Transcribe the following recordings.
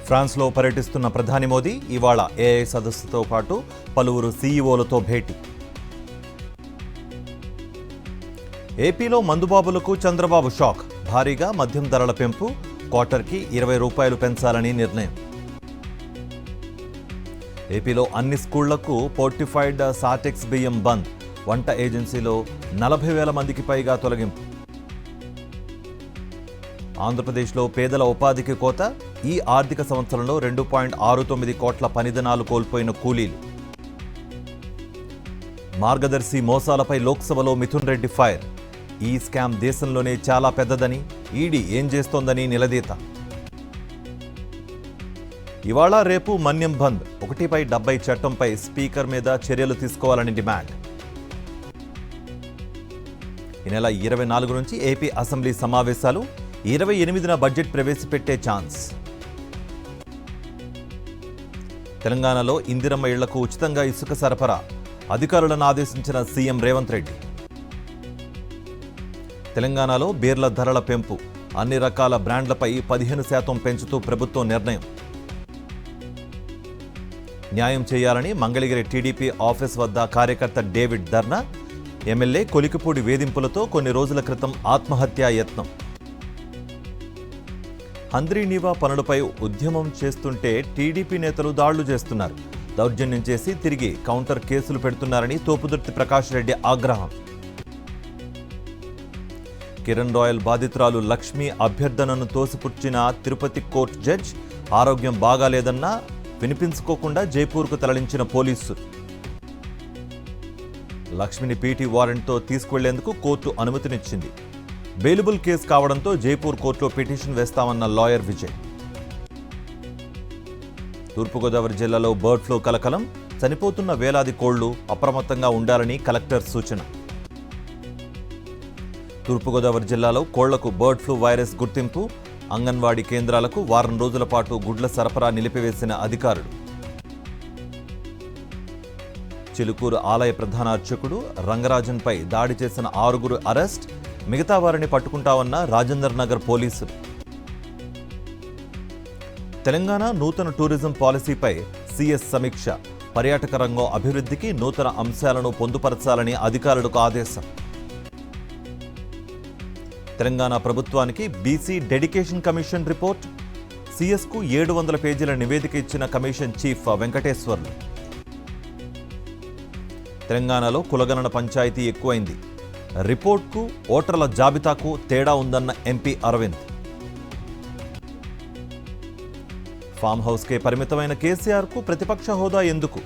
ఫ్రాన్స్లో పర్యటిస్తున్న ప్రధాని మోదీ ఇవాళ ఏఐ సదస్సుతో పాటు పలువురు సీఈఓలతో భేటీ. ఏపీలో మందుబాబులకు చంద్రబాబు షాక్. భారీగా మద్యం ధరల పెంపు, క్వార్టర్కి 20 రూపాయలు పెంచాలని నిర్ణయం. ఏపీలో అన్ని స్కూళ్లకు పోర్టిఫైడ్ సాటెక్స్ బియ్యం బంద్. వంట ఏజెన్సీలో 40,000 మందికి పైగా తొలగింపు. ఆంధ్రప్రదేశ్లో పేదల ఉపాధికి కోత. ఈ ఆర్థిక సంవత్సరంలో 2.69 కోట్ల పనిదినాలు కోల్పోయిన కూలీలు. మార్గదర్శి మోసాలపై లోక్సభలో మిథున్ రెడ్డి ఫైర్. ఈ స్కామ్ దేశంలోనే చాలా పెద్దదని, ఈడీ ఏం చేస్తోందని నిలదీత. ఇవాళ రేపు మన్యం బంద్. 1/70 చట్టంపై స్పీకర్ మీద చర్యలు తీసుకోవాలని డిమాండ్. ఈ నెల 24 నుంచి ఏపీ అసెంబ్లీ సమావేశాలు. 28న బడ్జెట్ ప్రవేశపెట్టే ఛాన్స్. తెలంగాణలో ఇందిరమ్మ ఇళ్లకు ఉచితంగా ఇసుక సరఫరా. అధికారులను ఆదేశించిన సీఎం రేవంత్ రెడ్డి. తెలంగాణలో బీర్ల ధరల పెంపు. అన్ని రకాల బ్రాండ్లపై 15% పెంచుతూ ప్రభుత్వం నిర్ణయం. న్యాయం చేయాలని మంగళగిరి టీడీపీ ఆఫీస్ వద్ద కార్యకర్త డేవిడ్ ధర్నా. ఎమ్మెల్యే కొలికిపూడి వేధింపులతో కొన్ని రోజుల క్రితం ఆత్మహత్యా యత్నం. హంద్రీనీవా పనులపై ఉద్యమం చేస్తుంటే టీడీపీ నేతలు దాడులు చేస్తున్నారు. దౌర్జన్యం చేసి తిరిగి కౌంటర్ కేసులు పెడుతున్నారని తోపుదుర్తి ప్రకాష్ రెడ్డి ఆగ్రహం. కిరణ్ రాయల్ బాధితురాలు లక్ష్మి అభ్యర్థనను తోసిపుచ్చిన తిరుపతి కోర్టు జడ్జ్. ఆరోగ్యం బాగాలేదన్నా వినిపించుకోకుండా జైపూర్కు తరలించిన పోలీసులు. లక్ష్మిని పీటీ వారెంట్తో తీసుకువెళ్లేందుకు కోర్టు అనుమతినిచ్చింది. బెయిలబుల్ కేసు కావడంతో జైపూర్ కోర్టులో పిటిషన్ వేస్తామన్న లాయర్ విజయ్. తూర్పుగోదావరి జిల్లాలో బర్డ్ ఫ్లూ కలకలం. చనిపోతున్న వేలాది కోళ్లు. అప్రమత్తంగా ఉండాలని కలెక్టర్ సూచన. తూర్పుగోదావరి జిల్లాలో కోళ్లకు బర్డ్ ఫ్లూ వైరస్ గుర్తింపు. అంగన్వాడీ కేంద్రాలకు వారం రోజుల పాటు గుడ్ల సరఫరా నిలిపివేసిన అధికారులు. చిలుకూరు ఆలయ ప్రధాన అర్చకుడు రంగరాజన్పై దాడి చేసిన 6 అరెస్ట్. మిగతా వారిని పట్టుకుంటామన్న రాజేందర్ నగర్ పోలీసులు. తెలంగాణ నూతన టూరిజం పాలసీపై సీఎస్ సమీక్ష. పర్యాటక రంగం అభివృద్ధికి నూతన అంశాలను పొందుపరచాలని అధికారులకు ఆదేశం. తెలంగాణ ప్రభుత్వానికి బీసీ డెడికేషన్ కమిషన్ రిపోర్ట్. సీఎస్కు 700 పేజీల నివేదిక ఇచ్చిన కమిషన్ చీఫ్ వెంకటేశ్వర్లు. తెలంగాణలో కులగణన పంచాయతీ ఎక్కువైంది. రిపోర్ట్కు ఓటర్ల జాబితాకు తేడా ఉందన్న ఎంపీ అరవింద్. ఫామ్ హౌస్కే పరిమితమైన కేసీఆర్కు ప్రతిపక్ష హోదా ఎందుకు?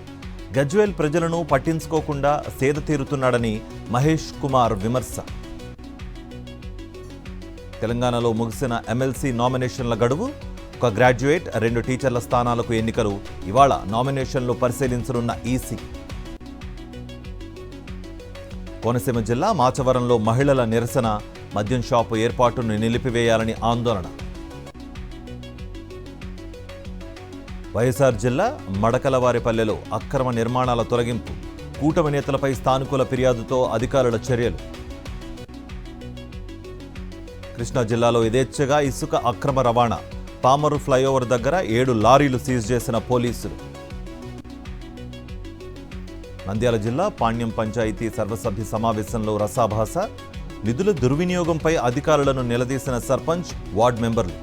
గజ్వేల్ ప్రజలను పట్టించుకోకుండా సేద తీరుతున్నాడని మహేష్ కుమార్ విమర్శ. తెలంగాణలో ముగిసిన ఎమ్మెల్సీ నామినేషన్ల గడువు. ఒక గ్రాడ్యుయేట్, 2 టీచర్ల స్థానాలకు ఎన్నికలు. ఇవాళ నామినేషన్లు పరిశీలించనున్న ఈసీ. కోనసీమ జిల్లా మాచవరంలో మహిళల నిరసన. మద్యం షాపు ఏర్పాటును నిలిపివేయాలని ఆందోళన. వైఎస్ఆర్ జిల్లా మడకలవారిపల్లెలో అక్రమ నిర్మాణాల తొలగింపు. కూటమి నేతలపై స్థానికుల ఫిర్యాదుతో అధికారుల చర్యలు. కృష్ణా జిల్లాలో యథేచ్ఛగా ఇసుక అక్రమ రవాణా. పామరు ఫ్లైఓవర్ దగ్గర 7 లారీలు సీజ్ చేసిన పోలీసులు. నంద్యాల జిల్లా పాణ్యం పంచాయతీ సర్వసభ్య సమావేశంలో రసాభాస. నిధుల దుర్వినియోగంపై అధికారులను నిలదీసిన సర్పంచ్, వార్డు మెంబర్లు.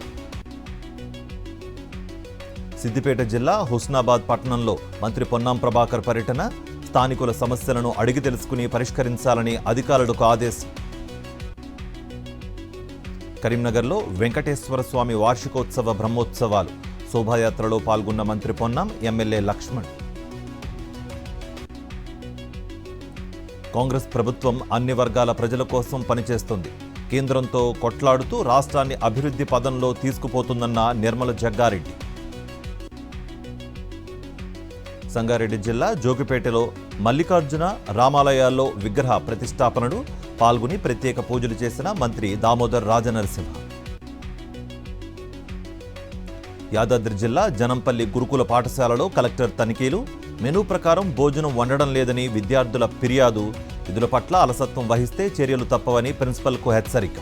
సిద్దిపేట జిల్లా హుస్నాబాద్ పట్టణంలో మంత్రి పొన్నాం ప్రభాకర్ పర్యటన. స్థానికుల సమస్యలను అడిగి తెలుసుకుని పరిష్కరించాలని అధికారులకు ఆదేశం. కరీంనగర్లో వెంకటేశ్వర స్వామి వార్షికోత్సవ బ్రహ్మోత్సవాలు. శోభాయాత్రలో పాల్గొన్న మంత్రి పొన్నాం, ఎమ్మెల్యే లక్ష్మణ్. కాంగ్రెస్ ప్రభుత్వం అన్ని వర్గాల ప్రజల కోసం పనిచేస్తుంది. కేంద్రంతో కొట్లాడుతూ రాష్ట్రాన్ని అభివృద్ధి పదంలో తీసుకుపోతుందన్న నిర్మల జగ్గారెడ్డి. సంగారెడ్డి జిల్లా జోగిపేటలో మల్లికార్జున రామాలయాల్లో విగ్రహ ప్రతిష్టాపనలు. పాల్గొని ప్రత్యేక పూజలు చేసిన మంత్రి దామోదర్ రాజనరసింహ. యాదాద్రి జిల్లా జనంపల్లి గురుకుల పాఠశాలలో కలెక్టర్ తనిఖీలు. మెనూ ప్రకారం భోజనం వండడం లేదని విద్యార్థుల ఫిర్యాదు. విధుల పట్ల అలసత్వం వహిస్తే చర్యలు తప్పవని ప్రిన్సిపల్కు హెచ్చరిక.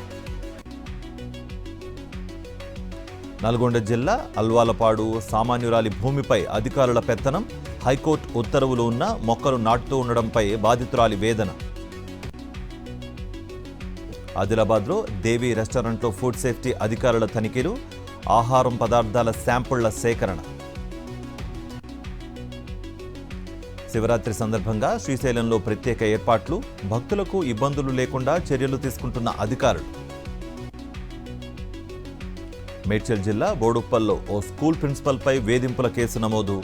నల్గొండ జిల్లా అల్వాలపాడు సామాన్యురాలి భూమిపై అధికారుల పెత్తనం, హైకోర్టు ఉత్తర్వులు ఉన్నా మొక్కలు నాటుతూ ఉండడంపై బాధితురాలి వేదన. ఆదిలాబాద్లో దేవి రెస్టారెంట్లో ఫుడ్ సేఫ్టీ అధికారుల తనిఖీలు, ఆహారం పదార్థాల శాంపుళ్ల సేకరణ. శివరాత్రి సందర్భంగా శ్రీశైలంలో ప్రత్యేక ఏర్పాట్లు, భక్తులకు ఇబ్బందులు లేకుండా చర్యలు తీసుకుంటున్న అధికారులు. మేడ్చల్ జిల్లా బోడుప్పల్లో ఓ స్కూల్ ప్రిన్సిపల్పై వేధింపుల కేసు నమోదు,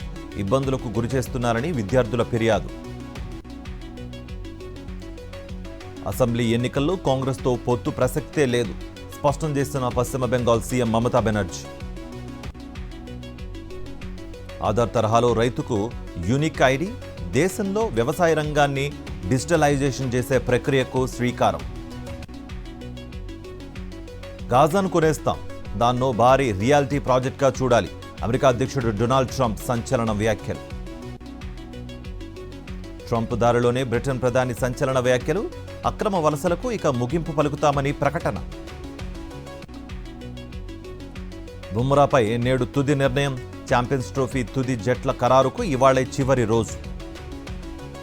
ఇబ్బందులకు గురిచేస్తున్నారని విద్యార్థుల ఫిర్యాదు. అసెంబ్లీ ఎన్నికల్లో కాంగ్రెస్తో పొత్తు ప్రసక్తే లేదు, స్పష్టం చేస్తున్న పశ్చిమ బెంగాల్ సీఎం మమతా బెనర్జీ. ఆధార్ తరహాలో రైతుకు యూనిక్ ఐడి, దేశంలో వ్యవసాయ రంగాన్ని డిజిటలైజేషన్ చేసే ప్రక్రియకు శ్రీకారం. గాజాను కొనేస్తాం, దాన్నో భారీ రియాలిటీ ప్రాజెక్ట్గా చూడాలి, అమెరికా అధ్యక్షుడు డొనాల్డ్ ట్రంప్ సంచలన వ్యాఖ్యలు. ట్రంప్ దారిలోనే బ్రిటన్ ప్రధాని సంచలన వ్యాఖ్యలు, అక్రమ వలసలకు ఇక ముగింపు పలుకుతామని ప్రకటన. బుమ్రాపై నేడు తుది నిర్ణయం, ఛాంపియన్స్ ట్రోఫీ తుది జట్ల ఖరారుకు ఇవాళే చివరి రోజు.